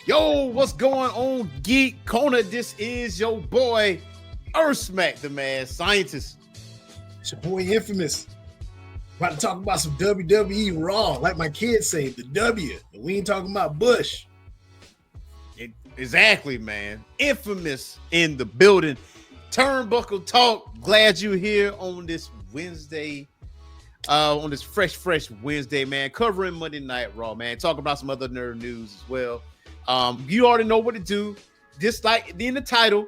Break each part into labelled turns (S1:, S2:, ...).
S1: Yo, what's going on, Geek Corner? This is your boy, Earthsmack, the mad scientist.
S2: It's your boy Infamous. About to talk about some WWE Raw, like my kids say, the W. We ain't talking about Bush.
S1: Exactly, man. Infamous in the building. Turnbuckle Talk. Glad you're here on this Wednesday. On this fresh Wednesday, man. Covering Monday Night Raw, man. Talking about some other nerd news as well. You already know what to do. Just like in the title,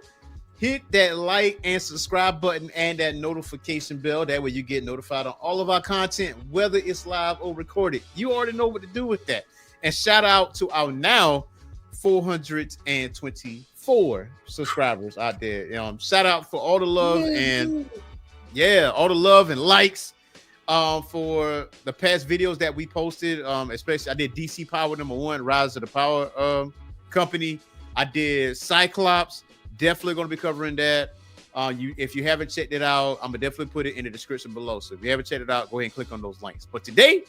S1: hit that like and subscribe button and that notification bell. That way you get notified on all of our content, whether it's live or recorded. You already know what to do with that. And shout out to our now 424 subscribers out there. Shout out for all the love and all the love and likes for the past videos that we posted. Especially I did DC Power #1, Rise of the Power Company. I did Cyclops. Definitely going to be covering that. If you haven't checked it out, I'm gonna definitely put it in the description below. So if you haven't checked it out, go ahead and click on those links. But today,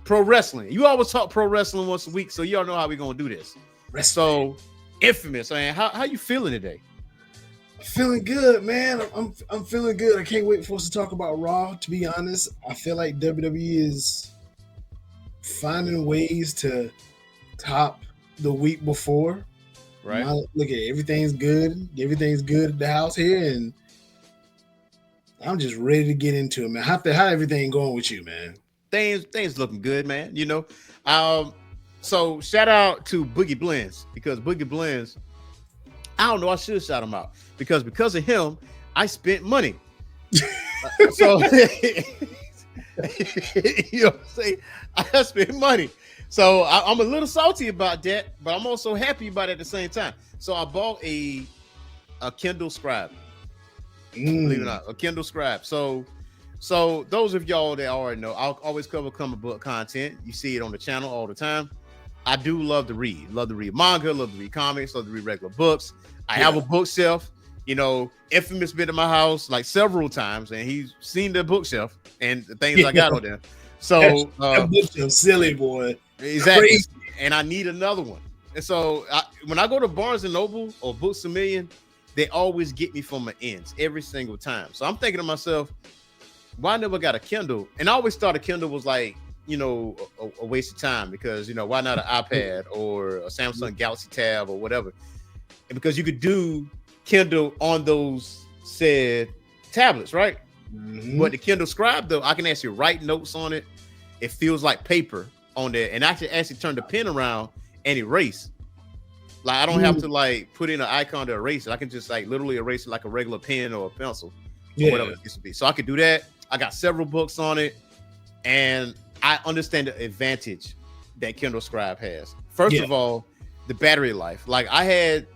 S1: pro wrestling. You always talk pro wrestling once a week, so you all know how we're gonna do this. So, Infamous, man, how you feeling today?
S2: Feeling good, man. I'm feeling good. I can't wait for us to talk about Raw. To be honest, I feel like WWE is finding ways to top the week before.
S1: Right.
S2: Now, look at it. Everything's good. Everything's good at the house here, and I'm just ready to get into it, man. How everything going with you, man?
S1: Things looking good, man. So shout out to Boogie Blends, because Boogie Blends, I don't know, I should shout him out because of him, I spent money. So you know what I'm saying? I spent money. So I'm a little salty about that, but I'm also happy about it at the same time. So I bought a Kindle Scribe. Believe it or not, a Kindle Scribe. So those of y'all that already know, I'll always cover comic book content. You see it on the channel all the time. I do love to read. Love to read manga, love to read comics, love to read regular books. I have a bookshelf. Infamous been in my house like several times, and he's seen the bookshelf and the things I got on there. So
S2: that bookshelf, silly boy.
S1: Exactly.
S2: Crazy.
S1: And I need another one. And so when I go to Barnes and Noble or Books A Million, they always get me from my ends every single time. So I'm thinking to myself, why I never got a Kindle? And I always thought a Kindle was like, a waste of time because, why not an iPad or a Samsung Galaxy Tab or whatever? And because you could do Kindle on those said tablets, right? Mm-hmm. But the Kindle Scribe, though, I can actually write notes on it. It feels like paper on there, and I can actually turn the pen around and erase. Like I don't have to like put in an icon to erase it. I can just like literally erase it like a regular pen or a pencil or whatever it used to be. So I could do that. I got several books on it, and I understand the advantage that Kindle Scribe has. First of all, the battery life. Like I had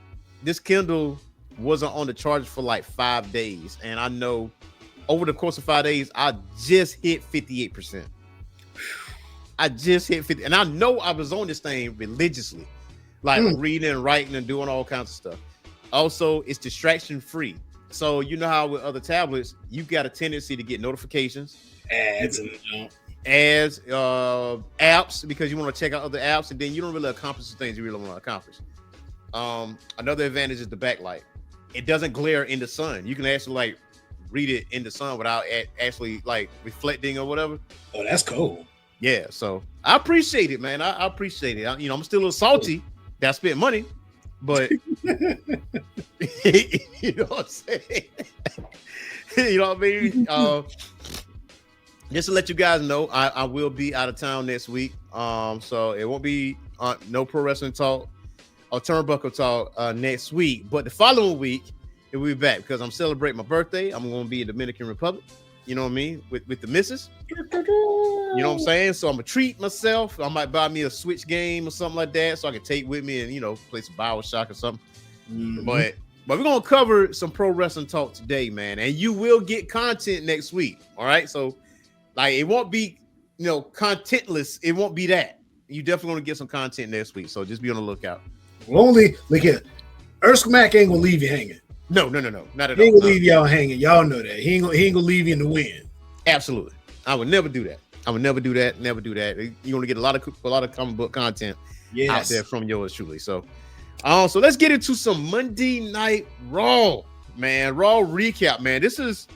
S1: this Kindle wasn't on the charger for like 5 days, and I know over the course of 5 days, I just hit 58%. I just hit 50, and I know I was on this thing religiously, like reading and writing and doing all kinds of stuff. Also, it's distraction free. So you know how with other tablets, you got a tendency to get notifications, ads, apps, because you want to check out other apps, and then you don't really accomplish the things you really want to accomplish. Another advantage is the backlight. It doesn't glare in the sun. You can actually like read it in the sun without actually like reflecting or whatever.
S2: Oh, that's cool.
S1: Yeah, so I appreciate it, man. I appreciate it. I'm still a little salty that I spent money, but you know what I'm saying? You know what I mean? Just to let you guys know, I will be out of town next week. So it won't be no pro wrestling talk or Turnbuckle talk next week, but the following week it will be back because I'm celebrating my birthday. I'm going to be in Dominican Republic. You know what I mean? With the missus. You know what I'm saying? So I'm gonna treat myself. I might buy me a Switch game or something like that so I can take with me and play some BioShock or something. Mm-hmm. But we're gonna cover some pro wrestling talk today, man. And you will get content next week. All right. So like it won't be contentless. It won't be that. You definitely want to get some content next week. So just be on the lookout.
S2: Only look at Earthsmack ain't gonna leave you hanging.
S1: No, not at all.
S2: He ain't gonna leave y'all hanging. Y'all know that. He ain't gonna leave you in the wind.
S1: Absolutely. I would never do that. Never do that. You're gonna get a lot of comic book content out there from yours truly. So So let's get into some Monday Night Raw, man. Raw recap, man. This is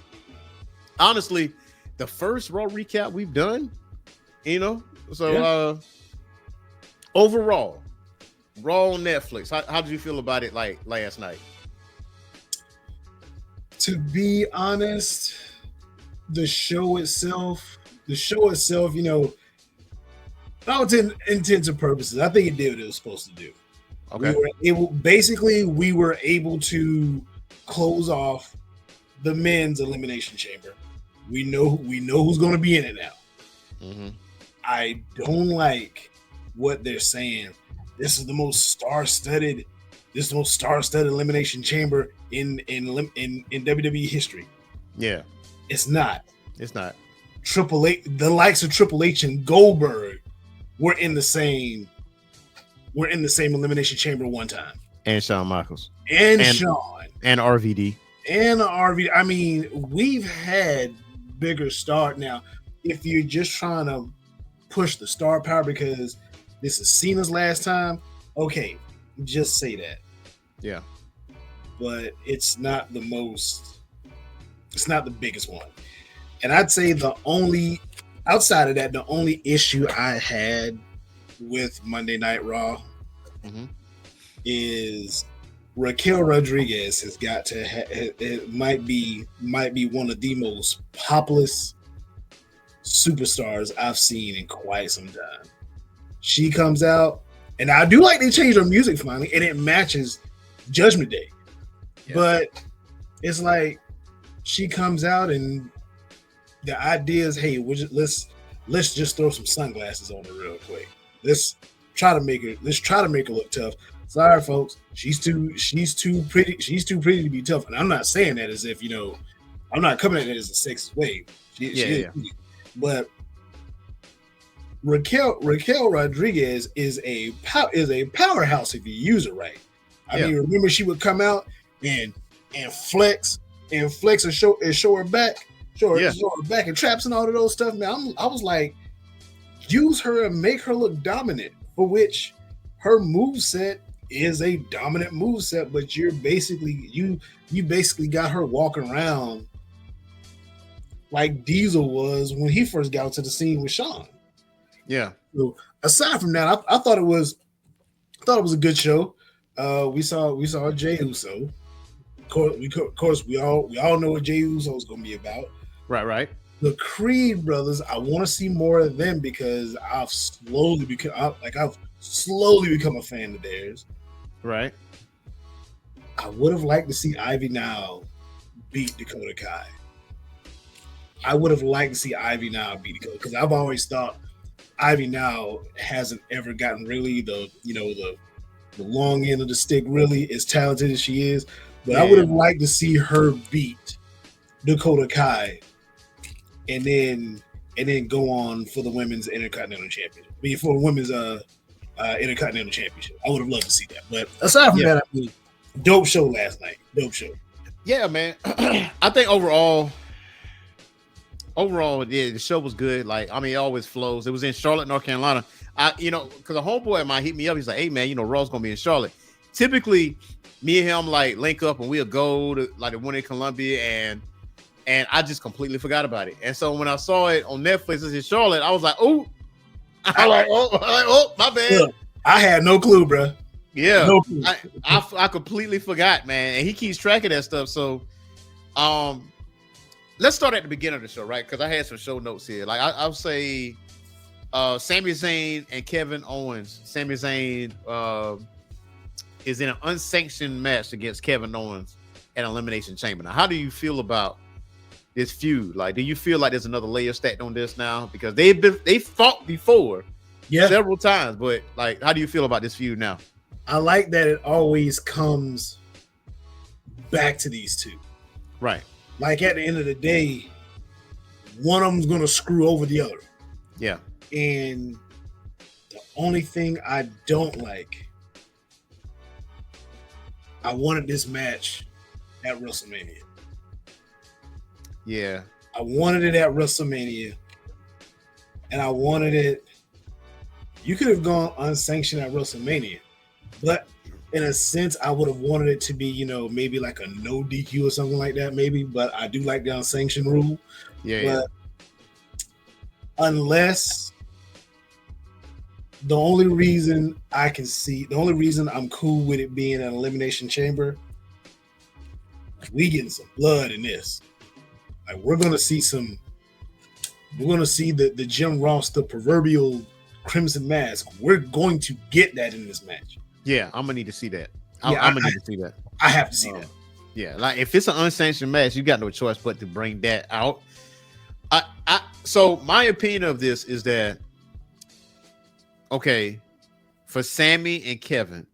S1: honestly the first Raw recap we've done. You know, so
S2: Yeah.
S1: overall, Raw on Netflix. How did you feel about it like last night?
S2: To be honest, the show itself, all intents and purposes, I think it did what it was supposed to do.
S1: Okay.
S2: We were able to close off the men's elimination chamber. We know who's going to be in it now.
S1: Mm-hmm.
S2: I don't like what they're saying. This is the most star-studded elimination chamber in WWE history.
S1: Yeah,
S2: It's not.
S1: it's not.
S2: Triple H, the likes of Triple H and Goldberg were in the same elimination chamber one time.
S1: And Shawn Michaels
S2: And
S1: And-
S2: Shawn
S1: and RVD.
S2: and RV. I mean, we've had bigger star now. If you're just trying to push the star power because this is Cena's last time, okay, just say that.
S1: Yeah.
S2: But it's not the biggest one. And I'd say outside of that, the only issue I had with Monday Night Raw
S1: Mm-hmm.
S2: is Raquel Rodriguez has got to it might be one of the most populous superstars I've seen in quite some time. She comes out, and I do like they changed her music finally, and it matches Judgment Day.
S1: Yeah.
S2: But it's like she comes out, and the idea is, hey, let's just throw some sunglasses on her real quick. Let's try to make her look tough. Sorry, folks. She's too pretty. She's too pretty to be tough. And I'm not saying that as if, I'm not coming at it as a sexist way. She is pretty. But Raquel Rodriguez is a powerhouse if you use it right. I mean, remember she would come out and flex and show her back, show her back and traps and all of those stuff. Man, I was like, use her and make her look dominant, for which her moveset is a dominant moveset, but you basically got her walking around like Diesel was when he first got to the scene with Shawn.
S1: Yeah.
S2: So aside from that, I thought it was a good show. We saw Jey Uso. Of course, we all know what Jey Uso is going to be about.
S1: Right.
S2: The Creed brothers, I want to see more of them because I've slowly become a fan of theirs.
S1: Right.
S2: I would have liked to see Ivy Now beat Dakota Kai. I would have liked to see Ivy Now beat Dakota, because I've always thought Ivy Now hasn't ever gotten really the long end of the stick, really as talented as she is. But I would have liked to see her beat Dakota Kai and then go on for the women's Intercontinental Championship. I mean, for the women's Intercontinental Championship. I would have loved to see that. But aside from that, I mean, dope show last night. Dope show.
S1: Yeah, man. I think overall, the show was good. Like, I mean, it always flows. It was in Charlotte, North Carolina. Because a homeboy of mine hit me up. He's like, "Hey, man, Raw's gonna be in Charlotte." Typically, me and him like link up and we'll go to like the one in Columbia, and I just completely forgot about it. And so when I saw it on Netflix, it's in Charlotte. I was like, "Oh, my bad."
S2: Look, I had no clue, bro.
S1: Yeah,
S2: No clue.
S1: I completely forgot, man. And he keeps track of that stuff. So, let's start at the beginning of the show, right? Because I had some show notes here. Like I'll say, Sami Zayn and Kevin Owens. Sami Zayn is in an unsanctioned match against Kevin Owens at Elimination Chamber. Now, how do you feel about this feud? Like, do you feel like there's another layer stacked on this now? Because they fought before several times, but like, how do you feel about this feud now?
S2: I like that it always comes back to these two.
S1: Right.
S2: Like, at the end of the day, one of them's gonna screw over the other.
S1: Yeah.
S2: And the only thing I don't like, I wanted this match at WrestleMania.
S1: Yeah.
S2: I wanted it at WrestleMania. And I wanted it. You could have gone unsanctioned at WrestleMania. But in a sense, I would have wanted it to be, maybe like a no DQ or something like that, maybe. But I do like the unsanctioned rule.
S1: Yeah.
S2: But unless the only reason I'm cool with it being an elimination chamber, we getting some blood in this. Like we're gonna see the Jim Ross, the proverbial Crimson Mask. We're going to get that in this match.
S1: Yeah, I'm gonna need to see that. I'm gonna need to see that.
S2: I have to see that.
S1: Yeah, like if it's an unsanctioned match, you got no choice but to bring that out. So my opinion of this is that, okay, for Sammy and Kevin,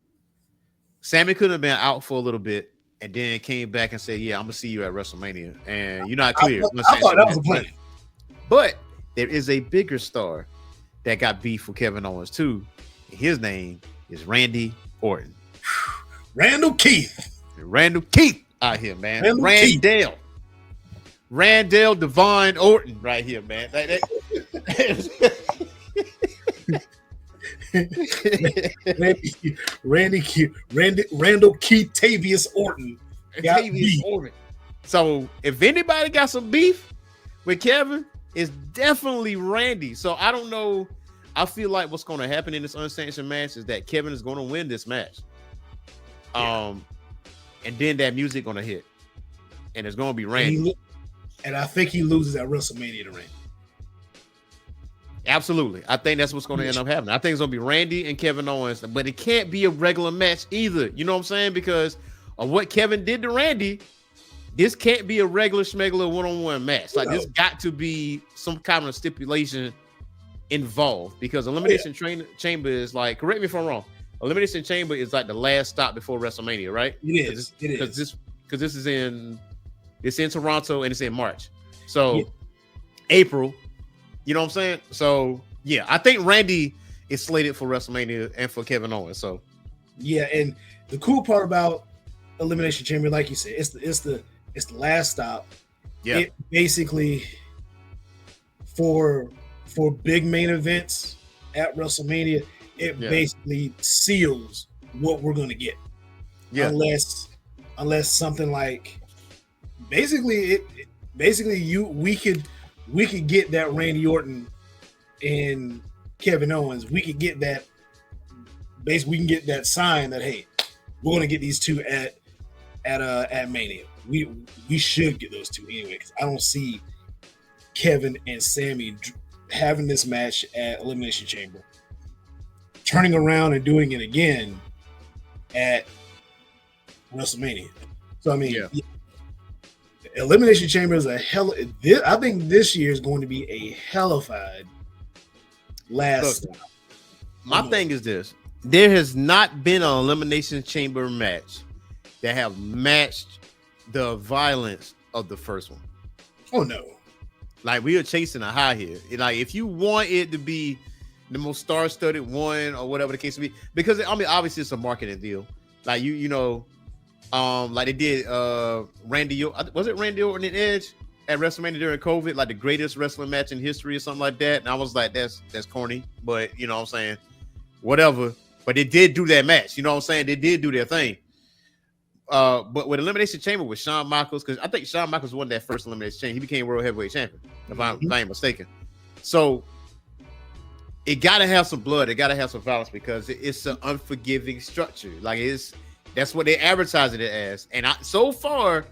S1: Sammy could have been out for a little bit and then came back and said, "Yeah, I'm gonna see you at WrestleMania," and you're not clear.
S2: I thought that was a plan.
S1: But there is a bigger star that got beef with Kevin Owens too. His name is Randy Orton.
S2: Randall Keith
S1: out here, man. Randall Divine Orton right here, man.
S2: Randall Keith Tavius Orton.
S1: Orton. So if anybody got some beef with Kevin, it's definitely Randy. So I don't know. I feel like what's going to happen in this unsanctioned match is that Kevin is going to win this match. And then that music going to hit, and it's going to be Randy.
S2: And I think he loses at WrestleMania to Randy.
S1: Absolutely. I think that's what's going to end up happening. I think it's going to be Randy and Kevin Owens, but it can't be a regular match either. You know what I'm saying? Because of what Kevin did to Randy, this can't be a regular schmegular one-on-one match. Like this got to be some kind of stipulation involved, because Elimination Chamber is like, correct me if I'm wrong, Elimination Chamber is like the last stop before WrestleMania, right?
S2: It is.
S1: Because this is in Toronto and it's in March. So April, you know what I'm saying? So yeah, I think Randy is slated for WrestleMania and for Kevin Owens. So
S2: yeah, and the cool part about Elimination Chamber, like you said, it's the last stop.
S1: Yeah.
S2: It basically for big main events at WrestleMania, it basically seals what we're gonna get. Yeah. Unless something like we could get that Randy Orton and Kevin Owens. We could get that. Basically, we can get that sign that, hey, we're gonna get these two at Mania. We should get those two anyway, because I don't see Kevin and Sammy having this match at Elimination Chamber, turning around and doing it again at WrestleMania. So I mean, Elimination Chamber is I think this year is going to be a hellified last.
S1: Look, my thing is this: there has not been an Elimination Chamber match that have matched the violence of the first one.
S2: Oh no.
S1: Like, we are chasing a high here. Like, if you want it to be the most star-studded one or whatever the case may be, because I mean, obviously it's a marketing deal. Like like they did Randy Orton and Edge at WrestleMania during COVID, like the greatest wrestling match in history or something like that. And I was like, that's corny, but you know what I'm saying? Whatever. But they did do that match. You know what I'm saying? They did do their thing. But with Elimination Chamber with Shawn Michaels, because I think Shawn Michaels won that first Elimination Chamber. He became World Heavyweight Champion, if I ain't mistaken. So it got to have some blood. It got to have some violence, because it's an unforgiving structure. Like, that's what they advertise it as. And so far,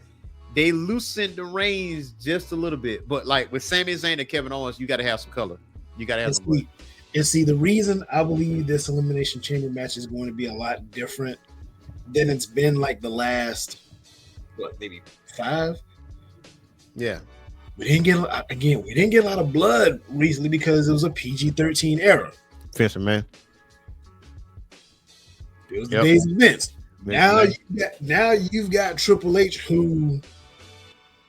S1: they loosened the reins just a little bit. But like with Sami Zayn and Kevin Owens, you got to have some color. You got to have some blood.
S2: And see, the reason I believe this Elimination Chamber match is going to be a lot different than it's been like the last, maybe 5?
S1: Yeah.
S2: We didn't get a lot of blood recently because it was a PG-13 era.
S1: Fisher, man.
S2: It was the days of Vince. Now you've got Triple H, who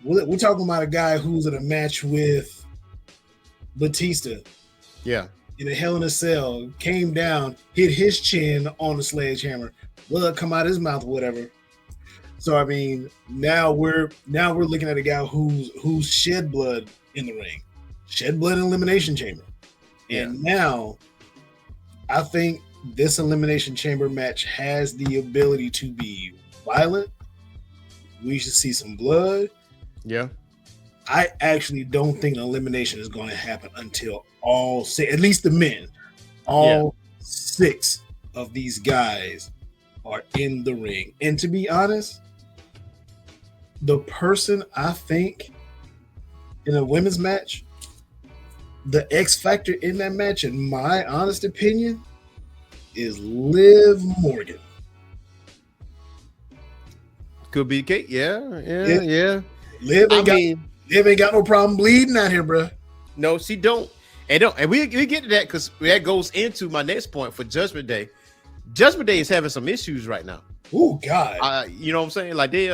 S2: we're talking about a guy who's in a match with Batista.
S1: Yeah.
S2: In a Hell in a Cell, came down, hit his chin on the sledgehammer, blood come out of his mouth, whatever. So I mean, now we're looking at a guy who's shed blood in the ring, shed blood in Elimination Chamber, and now I think this Elimination Chamber match has the ability to be violent. We should see some blood.
S1: Yeah.
S2: I actually don't think an elimination is going to happen until all six, at least the men, all six of these guys are in the ring. And to be honest, the person I think in a women's match, the X factor in that match, in my honest opinion, is Liv Morgan.
S1: Could be Kate. Yeah.
S2: Liv ain't got no problem bleeding out here, bro.
S1: No, she don't. And we get to that because that goes into my next point for Judgment Day. Judgment Day is having some issues right now.
S2: Oh God.
S1: You know what I'm saying? Like they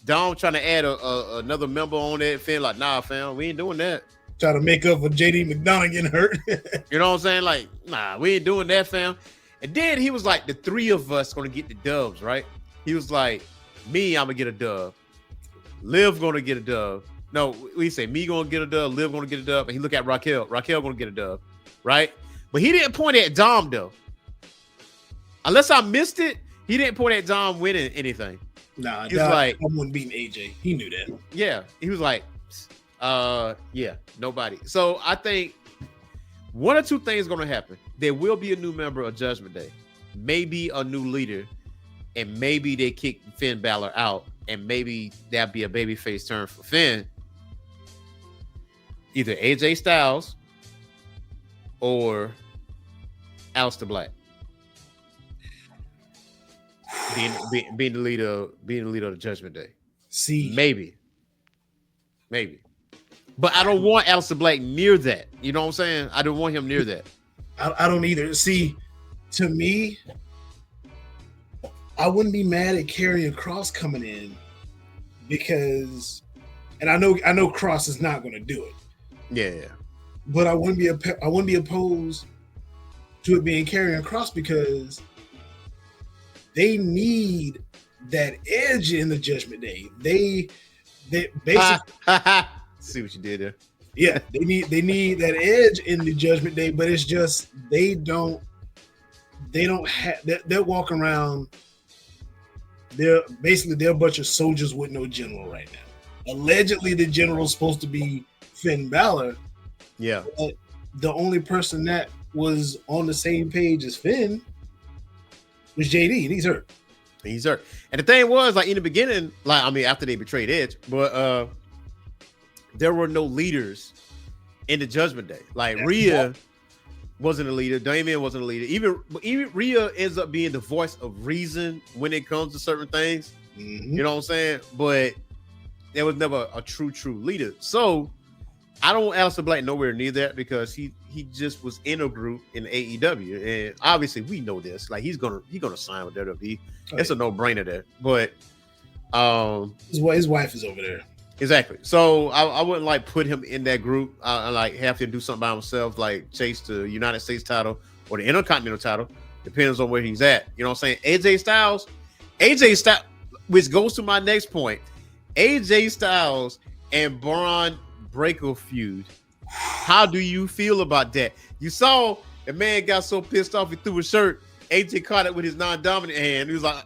S1: Dom trying to add another member on that, feel like, nah, fam, we ain't doing that.
S2: Try to make up for JD McDonough getting hurt.
S1: You know what I'm saying? Like, nah, we ain't doing that, fam. And then he was like, the three of us gonna get the dubs, right? He was like, me, I'm gonna get a dub. Liv gonna get a dub. No, we say me gonna get a dub, Liv gonna get a dub, and he look at Raquel gonna get a dub, right? But he didn't point at Dom though. Unless I missed it, he didn't point at Dom winning anything.
S2: Nah,
S1: he was like,
S2: I wouldn't beat AJ. He knew that.
S1: Yeah, he was like, yeah, nobody. So I think one or two things gonna happen. There will be a new member of Judgment Day, maybe a new leader, and maybe they kick Finn Balor out, and maybe that'll be a babyface turn for Finn. Either AJ Styles or Aleister Black being the leader of the Judgment Day.
S2: See,
S1: maybe, but I don't want Aleister Black near that. You know what I'm saying? I don't want him near that.
S2: I don't either. See, to me, I wouldn't be mad at Karrion Kross coming in because, and I know Kross is not going to do it.
S1: Yeah.
S2: But I wouldn't be opposed to it being Karrion Kross because they need that edge in the Judgment Day. They basically
S1: see what you did there.
S2: Yeah, they need that edge in the Judgment Day, but it's just they don't have they're walking around. They're a bunch of soldiers with no general right now. Allegedly, the general's supposed to be Finn Balor.
S1: Yeah.
S2: But the only person that was on the same page as Finn was JD, and he's hurt.
S1: And the thing was, like in the beginning, like I mean, after they betrayed Edge, but there were no leaders in the Judgment Day. Like Rhea wasn't a leader, Damian wasn't a leader. Even Rhea ends up being the voice of reason when it comes to certain things.
S2: Mm-hmm.
S1: You know what I'm saying? But there was never a true leader. So I don't want Aleister Black nowhere near that because he just was in a group in AEW, and obviously we know this. Like he's gonna sign with WWE. It's a no-brainer there. But
S2: his wife is over there.
S1: Exactly. So I wouldn't like put him in that group. I like have to do something by himself, like chase the United States title or the Intercontinental title. Depends on where he's at. You know what I'm saying? AJ Styles, which goes to my next point. AJ Styles and Braun Breaker feud. How do you feel about that? You saw the man got so pissed off he threw his shirt. AJ caught it with his non-dominant hand. He was like,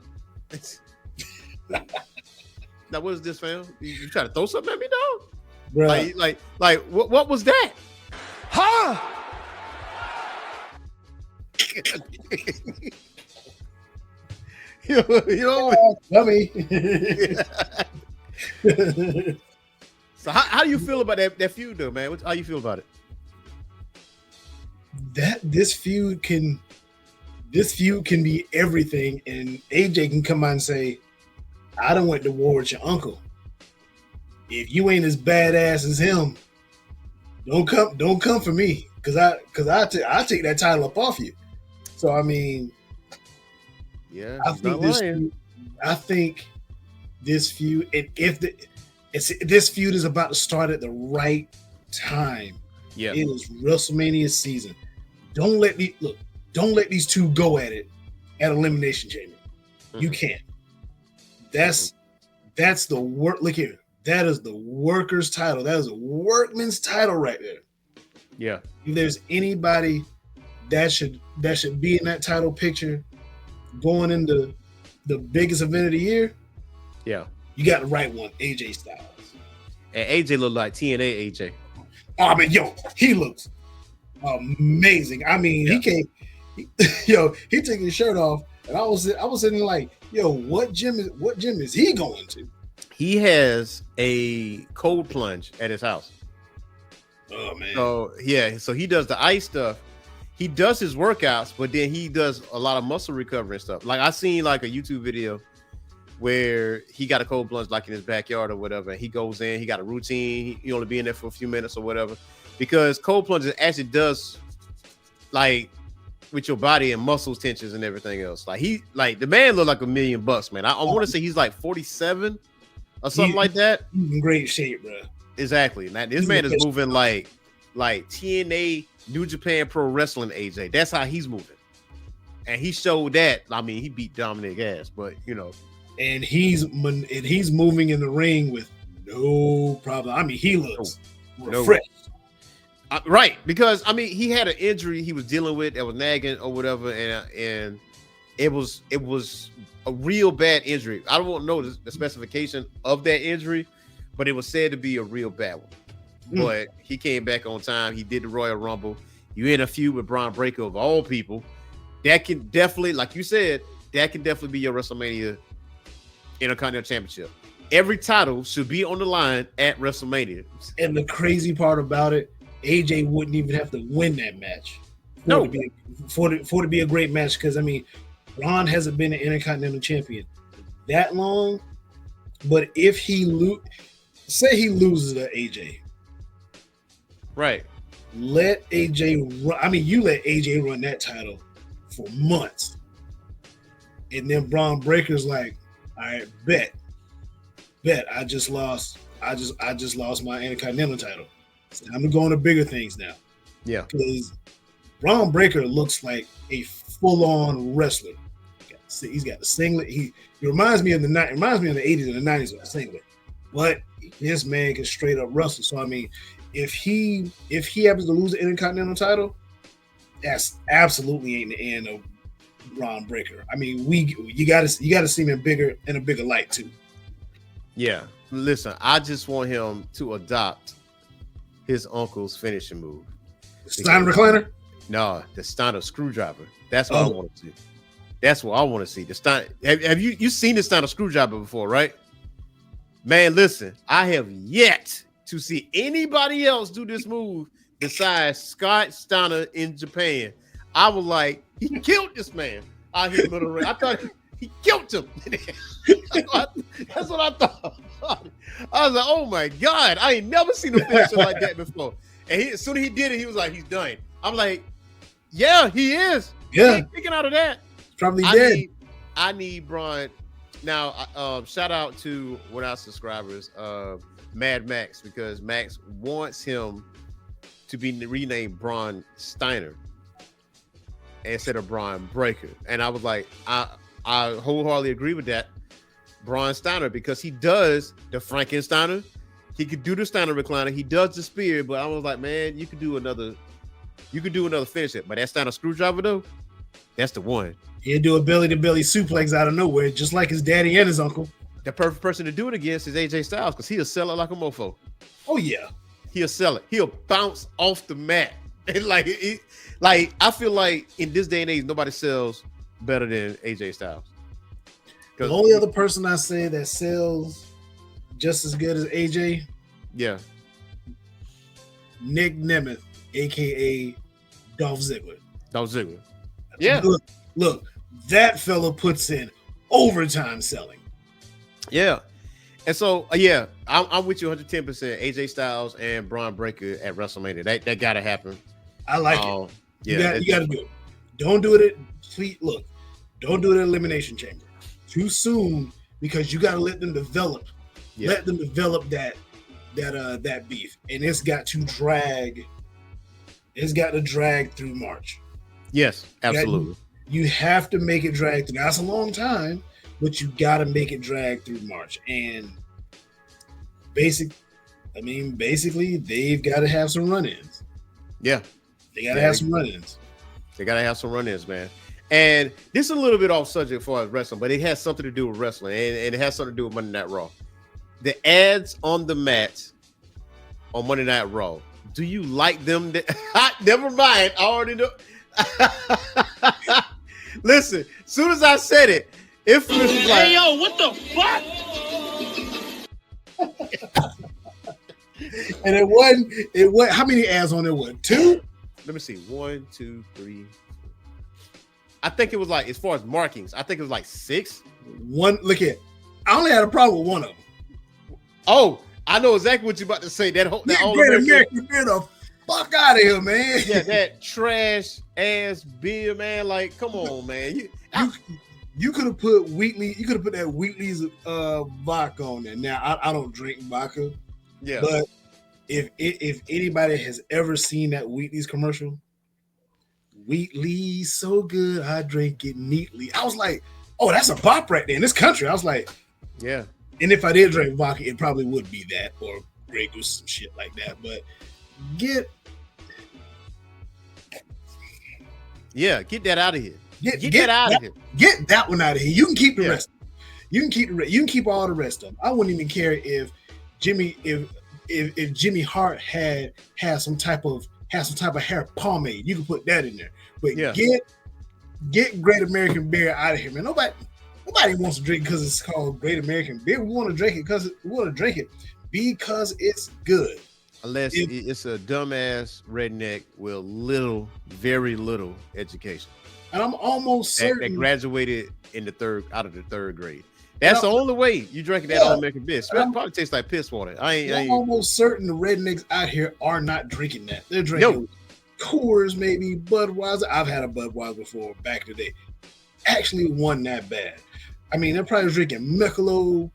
S1: now what is this, fam? You trying to throw something at me, dog?
S2: Bruh.
S1: Like what was that?
S2: Huh?
S1: you know
S2: dummy.
S1: So how do you feel about that feud though, man? How you feel about it?
S2: This feud can be everything, and AJ can come out and say, I done went to war with your uncle. If you ain't as badass as him, don't come for me, cause I take that title up off you. So I mean,
S1: yeah,
S2: I think this feud, and this feud is about to start at the right time.
S1: Yeah,
S2: it is WrestleMania season. Don't let these two go at it at Elimination Chamber. Mm-hmm. You can't. That's the work. Look here. That is the worker's title. That is a workman's title right there.
S1: Yeah.
S2: If there's anybody that should be in that title picture going into the biggest event of the year,
S1: Yeah.
S2: you got the right one, AJ Styles.
S1: And AJ looked like TNA AJ.
S2: I mean, yo, he looks amazing. I mean,
S1: Yeah.
S2: he can't. He took his shirt off, and I was sitting there like, yo, what gym is he going to?
S1: He has a cold plunge at his house.
S2: Oh man.
S1: So yeah, so he does the ice stuff. He does his workouts, but then he does a lot of muscle recovery and stuff. Like I seen like a YouTube video where he got a cold plunge like in his backyard or whatever. And he goes in, he got a routine. He only be in there for a few minutes or whatever, because cold plunges actually does like with your body and muscles tensions and everything else. Like the man looked like $1 million, man. I want to say he's like 47 or something like that.
S2: He's in great shape, bro.
S1: Exactly. Now this man is moving like TNA New Japan Pro Wrestling AJ. That's how he's moving. And he showed that. I mean, he beat Dominic ass, but you know.
S2: And he's moving in the ring with no problem. I mean, he looks refreshed.
S1: Right, because I mean, he had an injury he was dealing with that was nagging or whatever, and it was a real bad injury. I don't know the specification of that injury, but it was said to be a real bad one. But he came back on time. He did the Royal Rumble. You in a feud with Braun Breaker of all people. That can definitely, like you said, that can definitely be your WrestleMania Intercontinental Championship. Every title should be on the line at WrestleMania.
S2: And the crazy part about it, AJ wouldn't even have to win that match. For it to be a great match, because I mean, Braun hasn't been an Intercontinental Champion that long. But if he say he loses to AJ,
S1: right?
S2: Let AJ run. I mean, you let AJ run that title for months, and then Braun Breaker's like, all right, bet. I just lost my Intercontinental title. It's time to go into bigger things now.
S1: Yeah,
S2: because Braun Breaker looks like a full-on wrestler. He's got the singlet. He reminds me of the 80s and the 90s with the singlet. But this man can straight up wrestle. So I mean, if he happens to lose the Intercontinental title, that's absolutely ain't the end of Braun Breaker. I mean, you gotta see him in a bigger light too.
S1: Yeah. Listen, I just want him to adopt his uncle's finishing move.
S2: Steiner recliner?
S1: No, the Steiner screwdriver. That's what I want to see. That's what I want to see. The Steiner. Have you seen the Steiner screwdriver before, right? Man, listen, I have yet to see anybody else do this move besides Scott Steiner in Japan. I was like, he killed this man out here in the middle of the ring. I thought he killed him. That's what I thought. I was like, oh my God, I ain't never seen a finisher like that before. And as soon as he did it, he was like, he's done. I'm like, yeah, he is.
S2: Yeah.
S1: He ain't picking out of that.
S2: Probably dead.
S1: I need Braun. Now, shout out to one of our subscribers, Mad Max, because Max wants him to be renamed Braun Steiner instead of Braun Breaker. And I was like, I wholeheartedly agree with that. Braun Steiner, because he does the Frankensteiner. He could do the Steiner recliner. He does the spear, but I was like, man, you could do another finisher. But that Steiner screwdriver though, that's the one.
S2: He'll do a belly-to-belly suplex out of nowhere, just like his daddy and his uncle.
S1: The perfect person to do it against is AJ Styles, because he'll sell it like a mofo.
S2: Oh yeah,
S1: he'll sell it. He'll bounce off the mat, and like I feel like in this day and age, nobody sells better than AJ Styles.
S2: The only other person I say that sells just as good as AJ,
S1: yeah,
S2: Nick Nemeth, aka Dolph Ziggler.
S1: Yeah,
S2: look, that fella puts in overtime selling.
S1: Yeah, and so yeah, I'm with you 110%. AJ Styles and Braun Breaker at WrestleMania. That gotta happen.
S2: I like it.
S1: Yeah,
S2: you gotta do it. Don't do it. Don't do it at Elimination Chamber too soon, because you gotta let them develop. Yeah. Let them develop that beef, and it's got to drag. It's got to drag through March.
S1: Yes, absolutely.
S2: You have to make it drag through. That's a long time, but you got to make it drag through March. And basically, they've got to have some run-ins.
S1: Yeah,
S2: they got to have some run-ins.
S1: They gotta have some run-ins, man. And this is a little bit off subject as far as wrestling, but it has something to do with wrestling, and it has something to do with Monday Night Raw. The ads on the mat on Monday Night Raw. Do you like them? Never mind. I already know. Listen, as soon as I said it, Infamous was like,
S3: "Hey yo, what the
S2: fuck?" And it wasn't. How many ads on there? What, 2?
S1: Let me see. 1, 2, 3. I think it was like, as far as markings, I think it was like 6.
S2: One. Look at. I only had a problem with one of them.
S1: Oh, I know exactly what you're about to say. That whole
S2: Great American beer, the fuck out of here, man.
S1: Yeah, that trash ass beer, man. Like, come on, man.
S2: You could have put Wheatley. You could have put that Wheatley's vodka on there. Now I don't drink vodka.
S1: Yeah,
S2: but if anybody has ever seen that Wheatley's commercial, Wheatley's so good, I drink it neatly. I was like, oh, that's a bop right there in this country. I was like,
S1: yeah.
S2: And if I did drink vodka, it probably would be that or Grey Goose, some shit like that. But get
S1: that out of here. Get that out of here.
S2: Get that one out of here. You can keep the rest. You can keep all the rest of them. I wouldn't even care if Jimmy Hart had some type of hair pomade. You can put that in there. But get Great American Beer out of here, man. Nobody wants to drink because it's called Great American Beer. We want to drink it because it's good.
S1: Unless it's a dumbass redneck with very little education.
S2: And I'm almost certain
S1: that graduated out of the third grade. That's the only way you drink that All American beer. It probably tastes like piss water. I'm
S2: almost certain the rednecks out here are not drinking that. They're drinking Coors, maybe Budweiser. I've had a Budweiser before back in the day. Actually, wasn't that bad. I mean, they're probably drinking Michelob,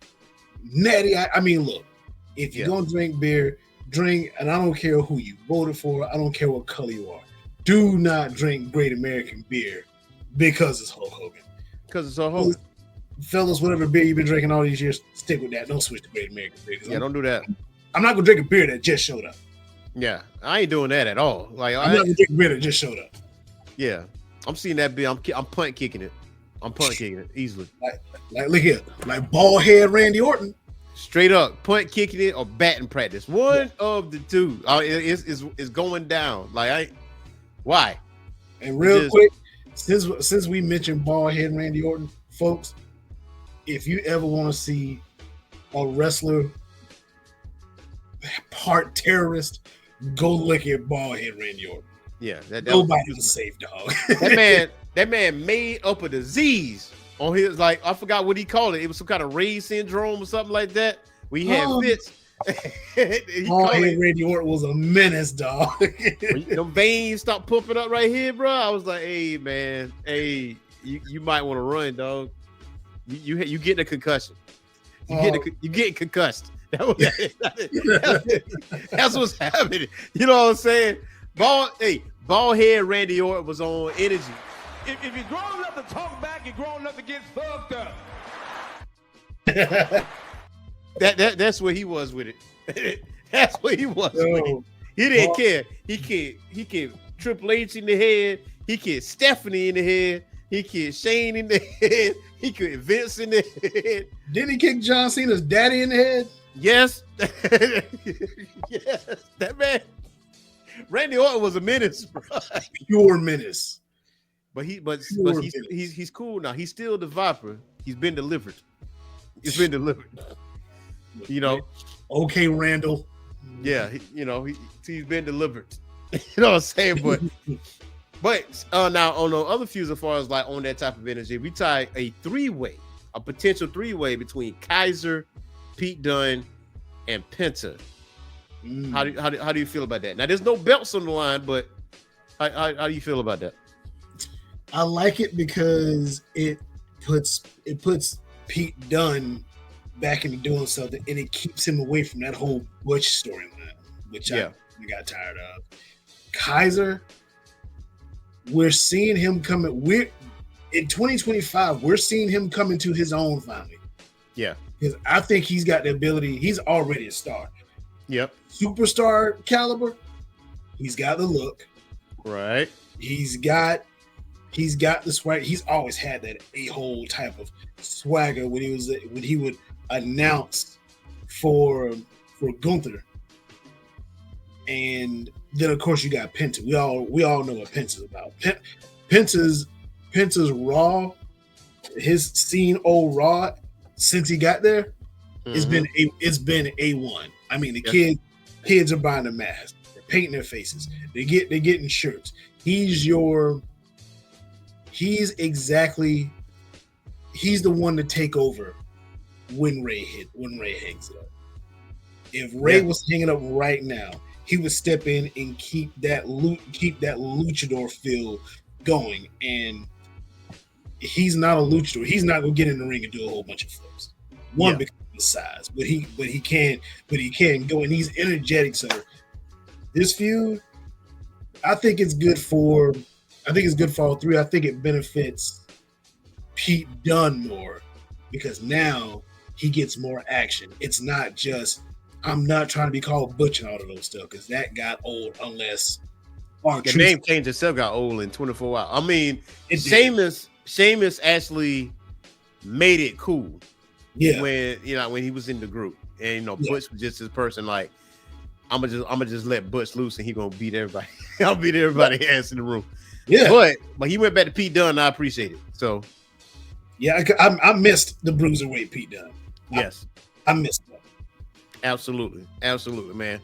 S2: Natty. I mean, look, if you're gonna drink beer, drink, and I don't care who you voted for. I don't care what color you are. Do not drink Great American Beer because it's Hulk Hogan.
S1: Because it's Hulk Hogan.
S2: Fellas, whatever beer you've been drinking all these years, stick with that. Don't switch to Great American Beer.
S1: Yeah, don't do that.
S2: I'm not gonna drink a beer that just showed up.
S1: Yeah, I ain't doing that at all. Like,
S2: I'm not gonna drink a beer that just showed up.
S1: Yeah, I'm seeing that beer. I'm punt kicking it. I'm punt kicking it easily.
S2: Like look here, like bald head Randy Orton.
S1: Straight up, punt kicking it or batting practice. One of the two. It's going down. Like, why?
S2: And real quick, since we mentioned bald head Randy Orton, folks, if you ever want to see a wrestler part terrorist, go look at bald head Randy Orton.
S1: Yeah,
S2: nobody was safe, dog.
S1: That man made up a disease on his, like, I forgot what he called it. It was some kind of Ray's syndrome or something like that. We had fits.
S2: Bald head Randy Orton was a menace, dog.
S1: The veins start pumping up right here, bro. I was like, hey man, you might want to run, dog. You getting a concussion. You getting concussed. That's what's happening. You know what I'm saying? Bald head Randy Orton was on energy.
S3: If you're grown enough to talk back, you're grown enough to get fucked up.
S1: That's where he was with it. That's where he was with it. He didn't care. He kicked Triple H in the head. He kicked Stephanie in the head. He kicked Shane in the head. He kicked Vince in the head.
S2: Didn't he kick John Cena's daddy in the head?
S1: Yes. Yes. That man, Randy Orton was a menace, bro.
S2: Pure menace.
S1: But he's cool now. He's still the Viper. He's been delivered. He's been delivered. You know.
S2: Okay, Randall.
S1: Yeah, he's been delivered. You know what I'm saying? But now on the other fuse, as far as like on that type of energy, we tie a potential three-way between Kaiser, Pete Dunne, and Penta. How do you feel about that? Now there's no belts on the line, but how do you feel about that?
S2: I like it because it puts Pete Dunne back into doing something, and it keeps him away from that whole Butch storyline, which I got tired of. Kaiser, we're seeing him coming. In 2025, we're seeing him come into his own finally.
S1: Yeah,
S2: because I think he's got the ability. He's already a star.
S1: Yep,
S2: superstar caliber. He's got the look.
S1: Right.
S2: He's got the swag. He's always had that a-hole type of swagger when he would announce for Gunther. And then of course you got Penta. We all know what Penta's about. Penta's Raw, his scene old Raw since he got there, it's been A1. I mean, the kids are buying the masks, they're painting their faces, they're getting shirts. He's the one to take over when Ray hangs it up. If Ray was hanging up right now, he would step in and keep that luchador feel going. And he's not a luchador. He's not gonna get in the ring and do a whole bunch of flips. Because of his size, but he can go, and he's energetic. So this feud, I think it's good for all three. I think it benefits Pete Dunne more because now he gets more action. It's not just I'm not trying to be called Butch and all of those stuff because that got old. Unless
S1: the name change itself got old in 24 hours. I mean, Sheamus actually made it cool.
S2: Yeah,
S1: when he was in the group, and Butch was just his person. Like I'm gonna just let Butch loose, and he gonna beat everybody. I'll beat everybody ass in the room. Yeah, but he went back to Pete Dunne. And I appreciate it. So
S2: yeah, I missed the bruiserweight Pete Dunne.
S1: Yes,
S2: I missed that.
S1: Absolutely, man.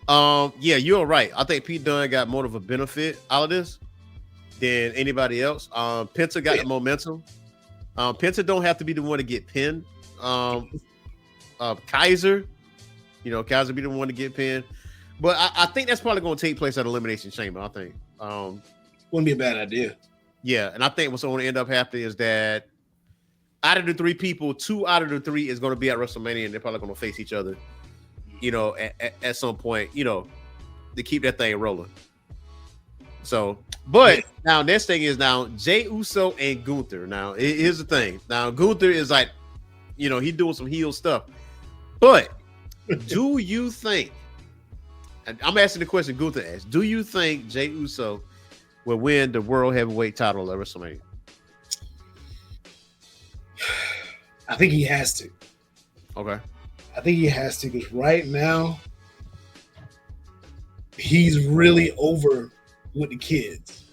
S1: Yeah, you're right. I think Pete Dunne got more of a benefit out of this than anybody else. Penta got the momentum. Penta don't have to be the one to get pinned. Kaiser be the one to get pinned, but I think that's probably going to take place at Elimination Chamber. I think
S2: wouldn't be a bad idea.
S1: Yeah, and I think what's going to end up happening is that out of the three people, 2 out of the 3 is going to be at WrestleMania, and they're probably going to face each other. At some point, to keep that thing rolling. So, but now next thing is now Jey Uso and Gunther. Now here's the thing. Now Gunther is like, he's doing some heel stuff. But do you think? And I'm asking the question Gunther asked. Do you think Jey Uso will win the World Heavyweight title at WrestleMania?
S2: I think he has to.
S1: Okay.
S2: I think he has to because right now he's really over with the kids.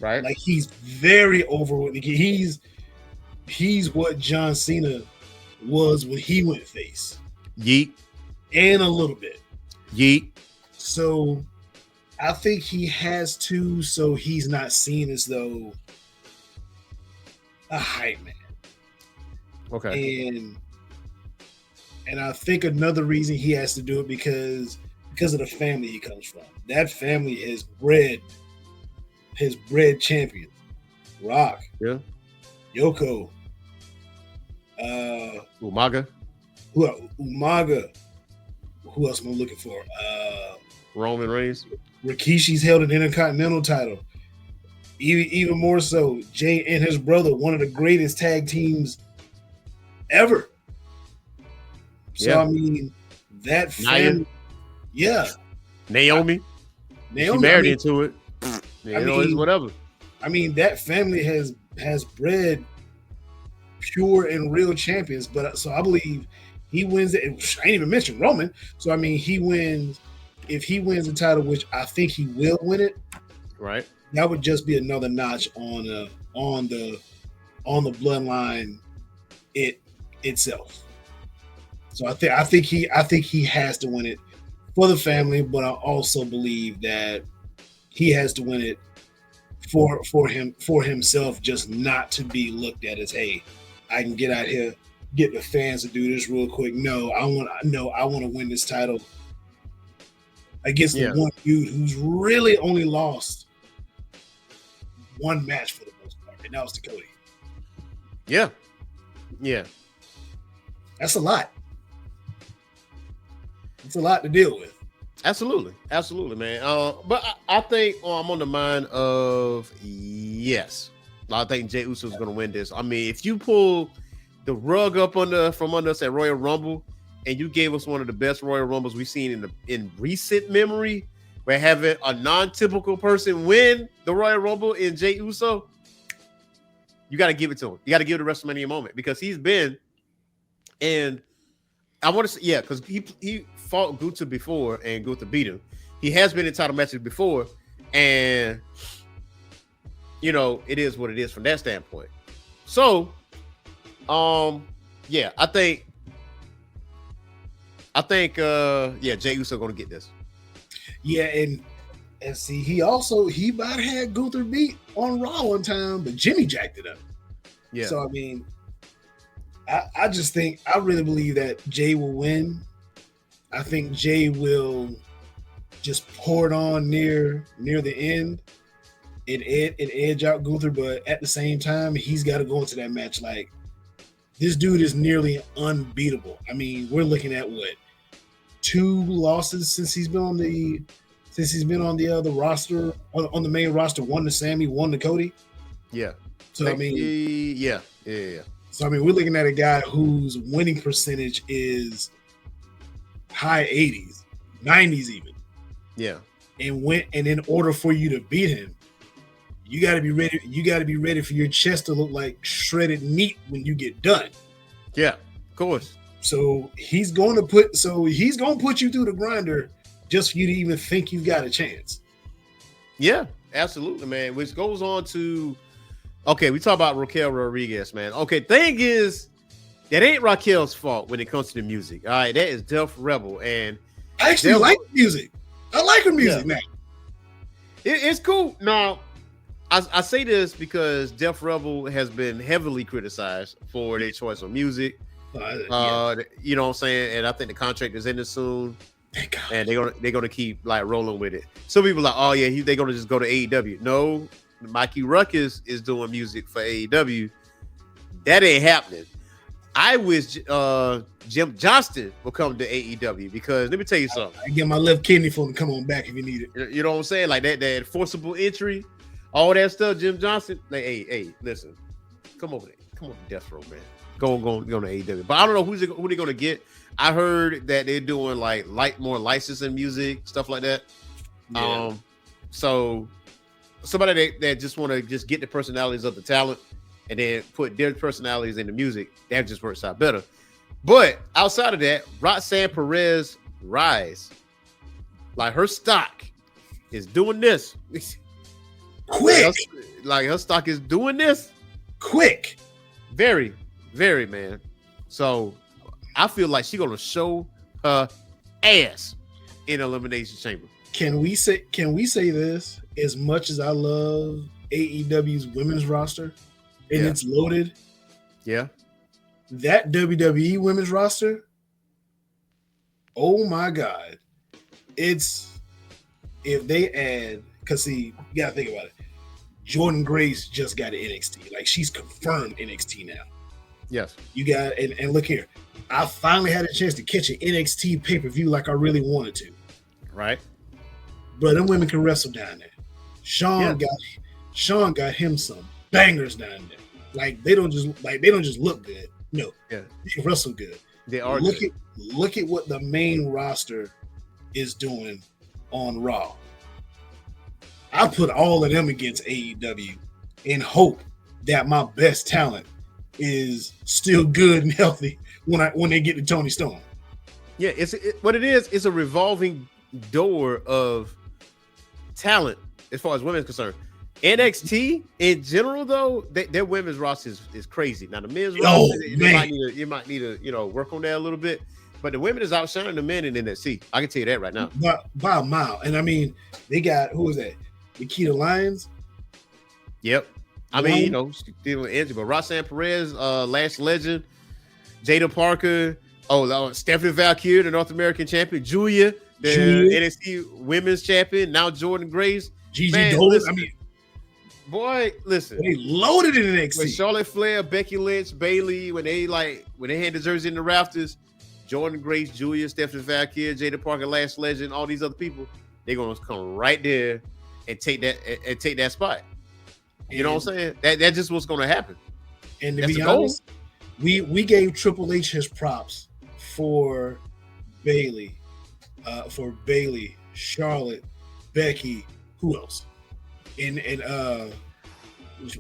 S1: Right.
S2: Like he's very over with the kids. He's what John Cena was when he went face.
S1: Yeet.
S2: And a little bit.
S1: Yeet.
S2: So I think he has to, so he's not seen as though a hype man.
S1: Okay.
S2: And I think another reason he has to do it because of the family he comes from. That family has bred champions. Rock.
S1: Yeah.
S2: Yoko.
S1: Umaga.
S2: Umaga. Who else am I looking for?
S1: Roman Reigns.
S2: Rikishi's held an Intercontinental title. Even more so, Jay and his brother, one of the greatest tag teams ever. So I mean, that family,
S1: Naomi, she married into it. It's whatever.
S2: I mean, that family has bred pure and real champions. But so I believe he wins it. I ain't even mentioned Roman. So I mean, he wins. If he wins the title, which I think he will win it,
S1: right?
S2: That would just be another notch on the bloodline itself. So I think he has to win it for the family, but I also believe that he has to win it for himself, just not to be looked at as, hey, I can get out here, get the fans to do this real quick. No, I want to win this title against the one dude who's really only lost one match for the most part, and that was to Cody.
S1: Yeah.
S2: That's a lot. It's a lot to deal with.
S1: Absolutely, man. But I think I'm on the mind of yes. I think Jey Uso is going to win this. I mean, if you pull the rug up from under us at Royal Rumble, and you gave us one of the best Royal Rumbles we've seen in recent memory, we're having a non-typical person win the Royal Rumble in Jey Uso, you got to give it to him. You got to give it a WrestleMania moment because he's been, and I want to say, yeah, because he fought Gunther before and Gunther beat him. He has been in title matches before, and you know, it is what it is from that standpoint. So, yeah, I think, yeah, Jey Uso gonna get this.
S2: Yeah, and see, he might have had Gunther beat on Raw one time, but Jimmy jacked it up.
S1: Yeah.
S2: So I mean, I just think I really believe that Jey will win. I think Jey will just pour it on near the end and edge out Gunther, but at the same time, he's got to go into that match like this dude is nearly unbeatable. I mean, we're looking at what, 2 losses since he's been on the other roster, on the main roster. 1 to Sammy, 1 to Cody.
S1: Yeah.
S2: So I mean,
S1: yeah.
S2: So I mean, we're looking at a guy whose winning percentage is high 80s, 90s even.
S1: Yeah.
S2: And in order for you to beat him, you got to be ready. You got to be ready for your chest to look like shredded meat when you get done.
S1: Yeah, of course.
S2: So he's going to put you through the grinder just for you to even think you've got a chance.
S1: Yeah, absolutely, man. Which goes on to, okay, we talk about Raquel Rodriguez, man. Okay, thing is, that ain't Raquel's fault when it comes to the music. All right, that is Def Rebel, and
S2: I actually like music. I like her music now.
S1: It's cool. Now, I say this because Def Rebel has been heavily criticized for their choice on music. You know what I'm saying? And I think the contract is ending soon.
S2: Thank God.
S1: And they're gonna keep like rolling with it. Some people are like, oh yeah, they're gonna just go to AEW. No, Mikey Ruckus is doing music for AEW. That ain't happening. I wish Jim Johnston will come to AEW because let me tell you something.
S2: I get my left kidney for him to come on back if you need it.
S1: You know what I'm saying? Like that forcible entry, all that stuff. Jim Johnston, like, hey, listen, come over there, come on to Death Row, man. Go to AEW. But I don't know who they're gonna get. I heard that they're doing like more licensing music, stuff like that. Yeah. So somebody that just want to just get the personalities of the talent and then put their personalities in the music, that just works out better. But outside of that, Roxanne Perez rise, like her stock is doing this
S2: quick.
S1: Like her stock is doing this
S2: quick,
S1: very, very, man. So I feel like she's gonna show her ass in Elimination Chamber.
S2: Can we say this? As much as I love AEW's women's roster, and it's loaded.
S1: Yeah.
S2: That WWE women's roster, oh my God. If they add, because see, you gotta think about it. Jordan Grace just got an NXT. Like, she's confirmed NXT now.
S1: Yes.
S2: You got, and look here. I finally had a chance to catch an NXT pay-per-view like I really wanted to.
S1: Right.
S2: But them women can wrestle down there. Sean got him some bangers down there. Like they don't just look good. No.
S1: Yeah.
S2: They can wrestle good.
S1: They are
S2: look at what the main roster is doing on Raw. I put all of them against AEW and hope that my best talent is still good and healthy when they get to Tony Storm.
S1: Yeah, what it is. It's a revolving door of talent as far as women's concerned. NXT in general, though, their women's roster is crazy. Now the men's roster, you might need to work on that a little bit. But the women is outshining the men in NXT. I can tell you that right now.
S2: By a mile. And I mean, they got, who is that? Nikita Lyons.
S1: Yep. I mean, she's dealing with injury, but Roxanne Perez, Lash Legend, Jada Parker, Stephanie Valkyrie, the North American champion, Julia, the NXT women's champion, now Jordan Grace.
S2: Gigi Dolan. I mean,
S1: boy, listen.
S2: They loaded in NXT.
S1: With Charlotte Flair, Becky Lynch, Bayley, when they had the jersey in the rafters, Jordan Grace, Julia, Stephanie Valkyrie, Jada Parker, Lash Legend, all these other people, they're gonna come right there and take that spot. You know what I'm saying? That's just what's gonna happen.
S2: And to be honest, we gave Triple H his props for Bayley, Charlotte, Becky. Who else? And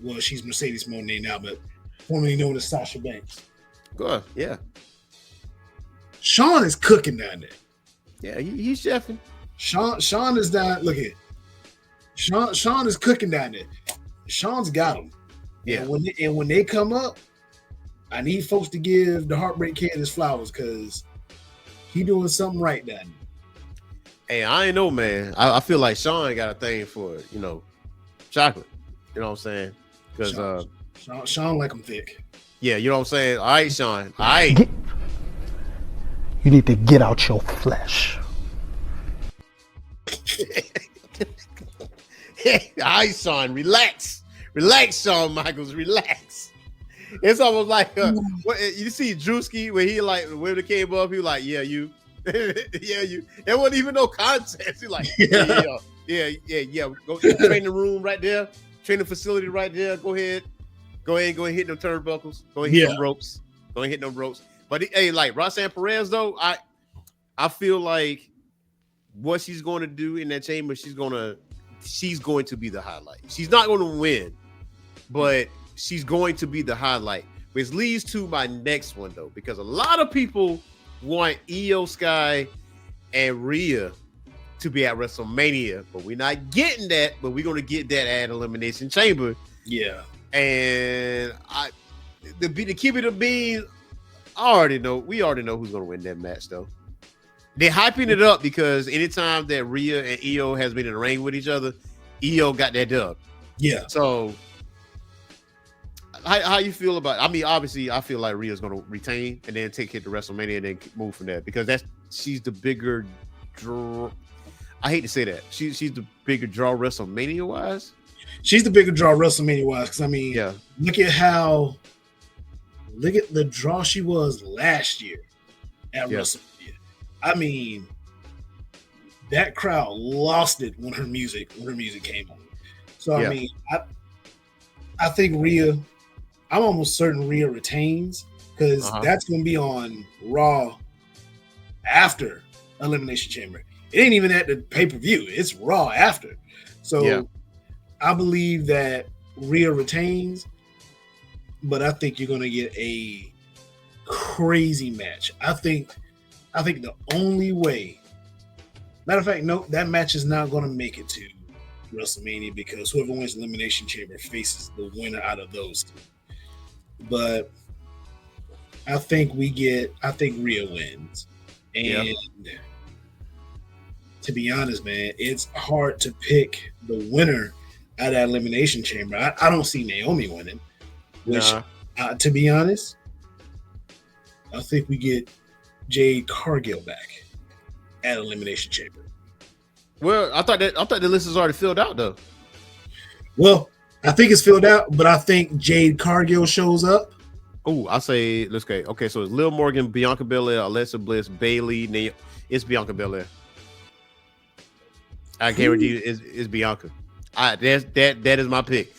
S2: well, she's Mercedes Moné now, but formerly known as Sasha Banks.
S1: Good. Yeah.
S2: Sean is cooking down there.
S1: Yeah, he's chefing.
S2: Sean is down. Look at Sean is cooking down there. Sean's got him.
S1: Yeah.
S2: And when they come up, I need folks to give the Heartbreak Kid his flowers because he doing something right down there.
S1: Hey, I ain't know, man. I feel like Sean got a thing for, chocolate. You know what I'm saying? Because
S2: Sean like him thick.
S1: Yeah, you know what I'm saying? All right, Sean. All right.
S4: You need to get out your flesh.
S1: All right, Sean. Relax. Relax, Shawn Michaels. Relax. It's almost like you see Drewski when he like when it came up, he was like, yeah, you. Yeah, you. There wasn't even no context. He like, yeah. Go training room right there, training facility right there. Go ahead, hit them turnbuckles. Go ahead, hit them ropes. Go ahead, hit them ropes. But hey, like Roxanne Perez though, I feel like what she's going to do in that chamber, she's going to be the highlight. She's not going to win, but she's going to be the highlight. Which leads to my next one though, because a lot of people want Io Sky and Rhea to be at WrestleMania, but we're not getting that, but we're going to get that at Elimination Chamber.
S2: Yeah.
S1: And to keep it a bean, we already know who's going to win that match though. They're hyping it up because anytime that Rhea and Io has been in the ring with each other, Io got that dub. Yeah. So how you feel about it? I mean, obviously, I feel like Rhea's going to retain and then take it to WrestleMania and then move from there because she's the bigger draw. I hate to say that. She's the bigger draw WrestleMania wise.
S2: She's the bigger draw WrestleMania wise because I mean, look at the draw she was last year at WrestleMania. I mean, that crowd lost it when her music came on. So I mean, I think Rhea. I'm almost certain Rhea retains because that's going to be on Raw after Elimination Chamber. It ain't even at the pay-per-view. It's Raw after. So I believe that Rhea retains, but I think you're going to get a crazy match. I think the only way, matter of fact, no, that match is not going to make it to WrestleMania because whoever wins Elimination Chamber faces the winner out of those two. But I think Rhea wins. And to be honest, man, it's hard to pick the winner out of that Elimination Chamber. I don't see Naomi winning. Which, to be honest, I think we get Jade Cargill back at Elimination Chamber.
S1: Well, I thought the list is already filled out though.
S2: Well, I think it's filled out, but I think Jade Cargill shows up.
S1: Oh, I say let's go. Okay, so it's Liv Morgan, Bianca Belair, Alexa Bliss, Bayley. It's Bianca Belair. I guarantee you, it's Bianca. That is my pick.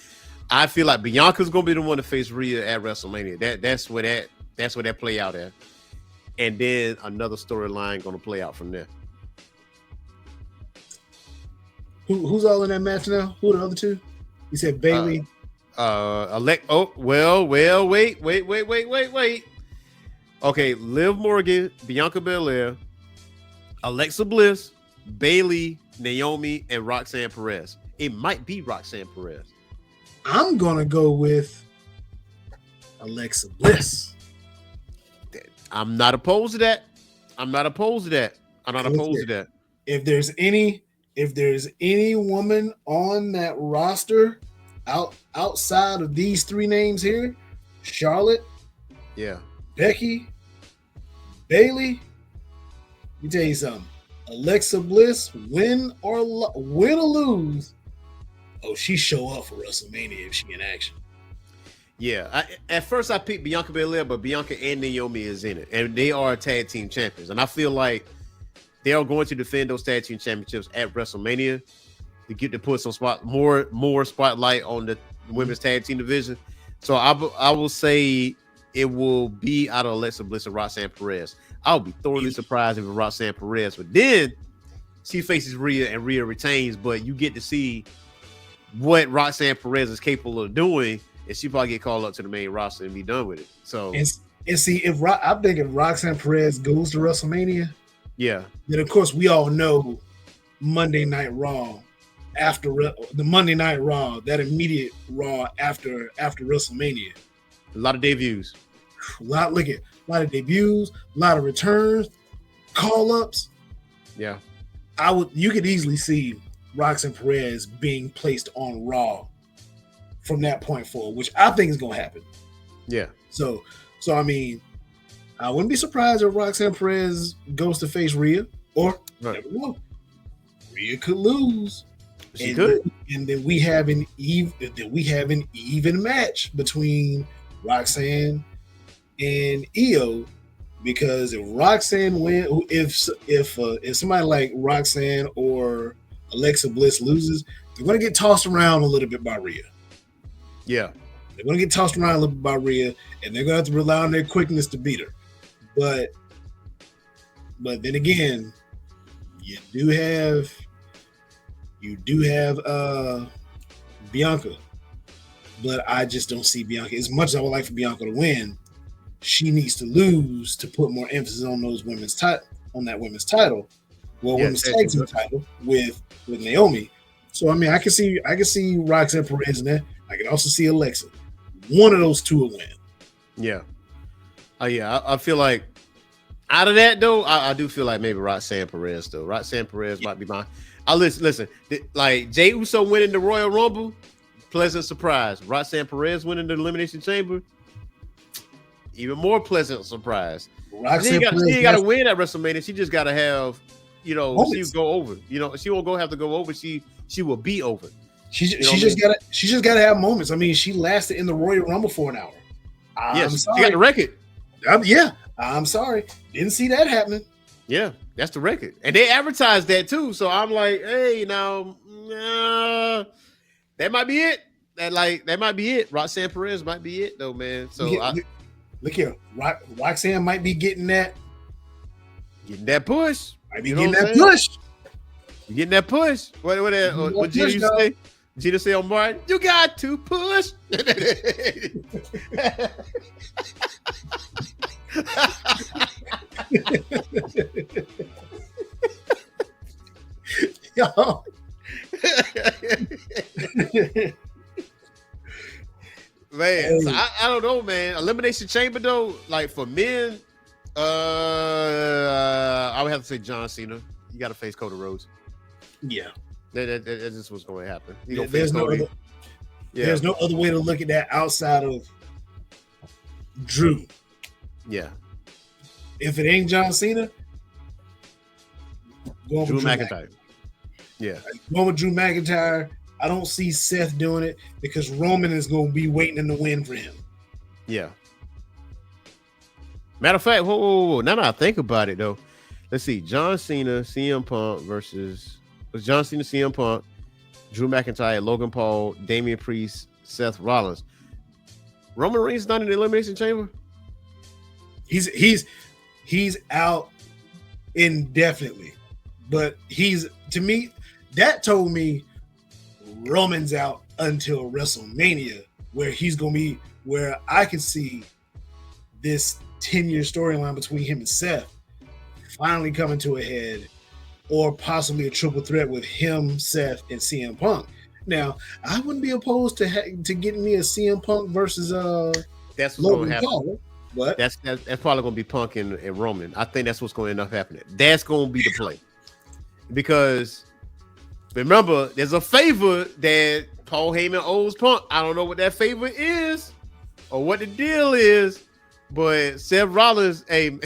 S1: I feel like Bianca's gonna be the one to face Rhea at WrestleMania. That's where that play out at, and then another storyline gonna play out from there.
S2: Who's all in that match now? Who are the other two? You said Bayley.
S1: Wait. Okay, Liv Morgan, Bianca Belair, Alexa Bliss, Bayley, Naomi, and Roxanne Perez. It might be Roxanne Perez.
S2: I'm gonna go with Alexa Bliss.
S1: I'm not opposed to that.
S2: If there's any woman on that roster outside of these three names here, Charlotte, Becky, Bayley, let me tell you something. Alexa Bliss, win or lose, she show up for WrestleMania if she in action.
S1: Yeah, at first I picked Bianca Belair, but Bianca and Naomi is in it, and they are tag team champions, and I feel like they are going to defend those tag team championships at WrestleMania to put some more spotlight on the women's tag team division. So I will say it will be out of Alexa Bliss and Roxanne Perez. I'll be thoroughly surprised if it's Roxanne Perez, but then she faces Rhea and Rhea retains, but you get to see what Roxanne Perez is capable of doing, and she probably get called up to the main roster and be done with it. So
S2: and see, I'm thinking Roxanne Perez goes to WrestleMania,
S1: yeah,
S2: then of course we all know Monday Night Raw after the Monday Night Raw, that immediate Raw after WrestleMania,
S1: a lot of debuts.
S2: A lot of debuts, a lot of returns, call-ups.
S1: Yeah.
S2: You could easily see Roxanne Perez being placed on Raw from that point forward, which I think is going to happen.
S1: Yeah.
S2: So I mean, I wouldn't be surprised if Roxanne Perez goes to face Rhea, or never know, Rhea could lose.
S1: She could,
S2: and then we have an even match between Roxanne and Io, because if Roxanne if somebody like Roxanne or Alexa Bliss loses, they're going to get tossed around a little bit by Rhea.
S1: Yeah,
S2: they're going to get tossed around a little bit by Rhea, and they're going to have to rely on their quickness to beat her. But then again, you do have Bianca, but I just don't see Bianca. As much as I would like for Bianca to win, she needs to lose to put more emphasis on those women's that women's title, women's tag team title with Naomi. So I mean, I can see Roxanne Perez in there. I can also see Alexa. One of those two will win.
S1: Yeah. I feel like out of that though, I do feel like maybe Roxanne Perez though. Roxanne Perez might be my. Listen. Like Jey Uso winning the Royal Rumble, pleasant surprise. Roxanne Perez winning the Elimination Chamber, even more pleasant surprise. She ain't got to win at WrestleMania. She just got to have, she go over. She won't have to go over. She will be over.
S2: She just got to have moments. I mean, she lasted in the Royal Rumble for an hour.
S1: Yes, she got the record.
S2: I'm sorry, didn't see that happening.
S1: Yeah, that's the record, and they advertised that too. So I'm like, hey, now that might be it. That might be it. Roxanne Perez might be it though, man. So
S2: look here, Roxanne might be getting that
S1: push.
S2: Might be getting that push.
S1: You getting that push? What Gina used to say? Gina say on Martin, you got to push.
S2: Yo.
S1: Man, so I don't know, man. Elimination Chamber though, like for men, I would have to say John Cena. You got to face Cody Rhodes.
S2: Yeah,
S1: that's just what's going to happen.
S2: There's no other way to look at that outside of Drew.
S1: Yeah.
S2: If it ain't John Cena, going
S1: Drew
S2: with
S1: McIntyre. Yeah.
S2: Going with Drew McIntyre. I don't see Seth doing it because Roman is going to be waiting in the wind for him.
S1: Yeah. Matter of fact, whoa. Now that I think about it, though, let's see. John Cena, CM Punk versus John Cena, CM Punk, Drew McIntyre, Logan Paul, Damian Priest, Seth Rollins. Roman Reigns not in the Elimination Chamber?
S2: He's out indefinitely. But to me, that told me Roman's out until WrestleMania, where I can see this 10-year storyline between him and Seth finally coming to a head, or possibly a triple threat with him, Seth, and CM Punk. Now, I wouldn't be opposed to getting me a CM Punk versus
S1: that's what's
S2: Logan
S1: going to happen.
S2: Paul, but
S1: that's probably going to be Punk and Roman. I think that's what's going to end up happening. That's going to be the play, because remember, there's a favor that Paul Heyman owes Punk. I don't know what that favor is or what the deal is, but Seth Rollins, hey,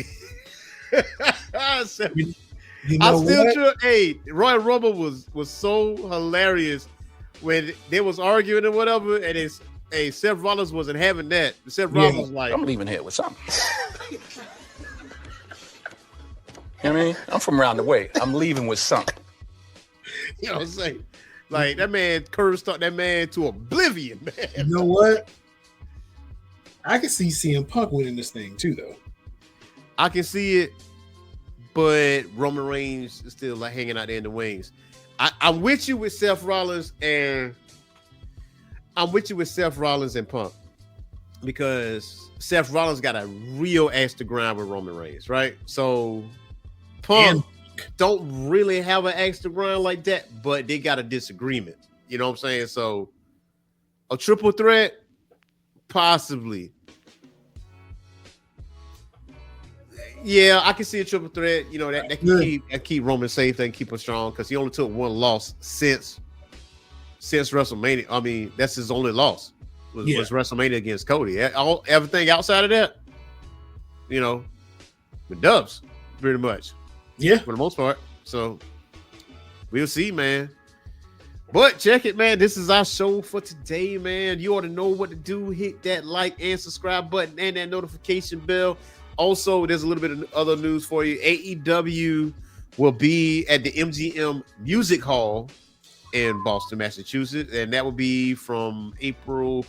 S1: Royal Rumble was so hilarious when they was arguing and whatever, and Seth Rollins wasn't having that. Seth Rollins was like,
S5: I'm leaving here with something. You know what I mean? I'm from around the way. I'm leaving with something.
S1: You know what I'm saying? Like that man cursed that man to oblivion, man.
S2: You know what? I can see CM Punk winning this thing too, though.
S1: I can see it, but Roman Reigns is still like hanging out there in the wings. I'm with you with Seth Rollins and Punk, because Seth Rollins got a real axe to grind with Roman Reigns, right? So Punk don't really have an axe to grind like that, but they got a disagreement. You know what I'm saying? So a triple threat, possibly. Yeah, I can see a triple threat. You know, that can keep Roman safe, that can keep him strong, because he only took one loss since WrestleMania. I mean, that's his only loss was WrestleMania against Cody. Everything outside of that, you know, the dubs, pretty much.
S2: Yeah,
S1: for the most part. So we'll see, man. But check it, man. This is our show for today, man. You ought to know what to do. Hit that like and subscribe button and that notification bell. Also, there's a little bit of other news for you. AEW will be at the MGM Music Hall in Boston, Massachusetts, and that will be from April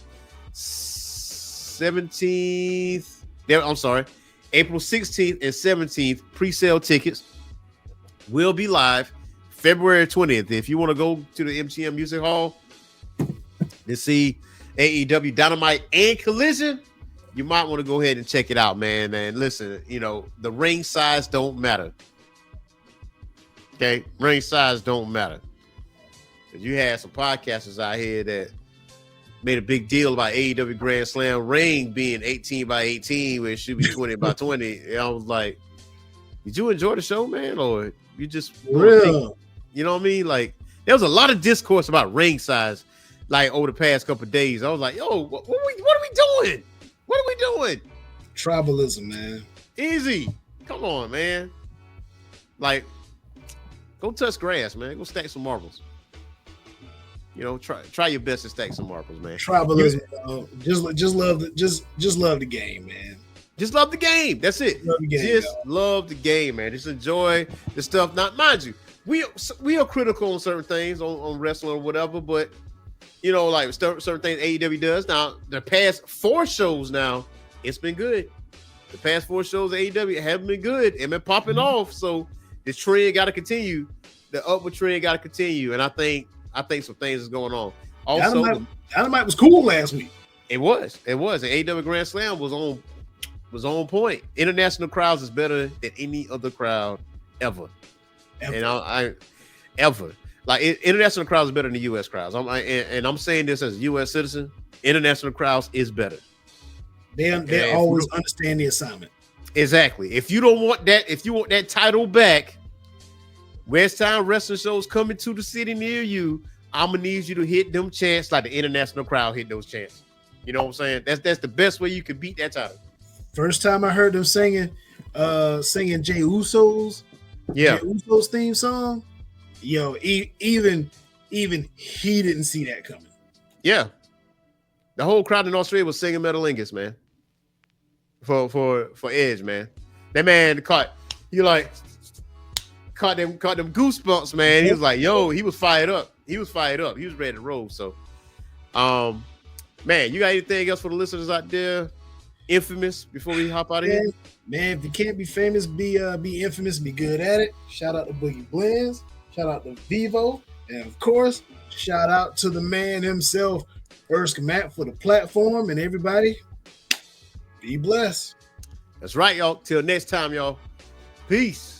S1: 17th. April 16th and 17th. Pre-sale tickets will be live February 20th. If you want to go to the MGM Music Hall to see AEW Dynamite and Collision, you might want to go ahead and check it out, man. And listen, you know, the ring size don't matter. Okay? Ring size don't matter. Because you had some podcasters out here that made a big deal about AEW Grand Slam ring being 18 by 18 where it should be 20 by 20. And I was like, did you enjoy the show, man? Or you just
S2: real?
S1: You know what I mean? Like, there was a lot of discourse about ring size, like, over the past couple of days. I was like, yo, what are we doing? What are we doing?
S2: Tribalism, man.
S1: Easy. Come on, man. Like, go touch grass, man. Go stack some marbles. You know, try your best to stack some marbles, man.
S2: Tribalism. Just love the game, man.
S1: Just love the game. That's it. Love the game, man. Just enjoy the stuff. Not, mind you, we are critical on certain things on wrestling or whatever, but you know, like certain things AEW does. Now, the past 4 shows now, it's been good. The past 4 shows of AEW have been good and been popping off. So the trend got to continue. The upward trend got to continue. And I think some things is going on. Also,
S2: Dynamite was cool last week.
S1: It was. And AEW Grand Slam was on point. International crowds is better than any other crowd ever. And ever. Like, international crowds is better than the U.S. crowds. I'm saying this as a U.S. citizen. International crowds is better.
S2: They always understand the assignment.
S1: Exactly. If you want that title back, West Town wrestling shows coming to the city near you, I'm gonna need you to hit them chants like the international crowd hit those chants. You know what I'm saying? That's the best way you can beat that title.
S2: First time I heard them singing Jey Uso's theme song. Yo, even he didn't see that coming. Yeah,
S1: the whole crowd in Australia was singing Metalingus, man. For Edge, man. That man caught them goosebumps, man. He was like, yo, he was fired up. He was ready to roll. So, man, you got anything else for the listeners out there? Infamous before we hop out of here?
S2: Man, if you can't be famous, be infamous, be good at it. Shout out to Boogie Blends. Shout out to Vivo. And of course, shout out to the man himself, Ersk Matt, for the platform. And everybody, be blessed.
S1: That's right, y'all. Till next time, y'all. Peace.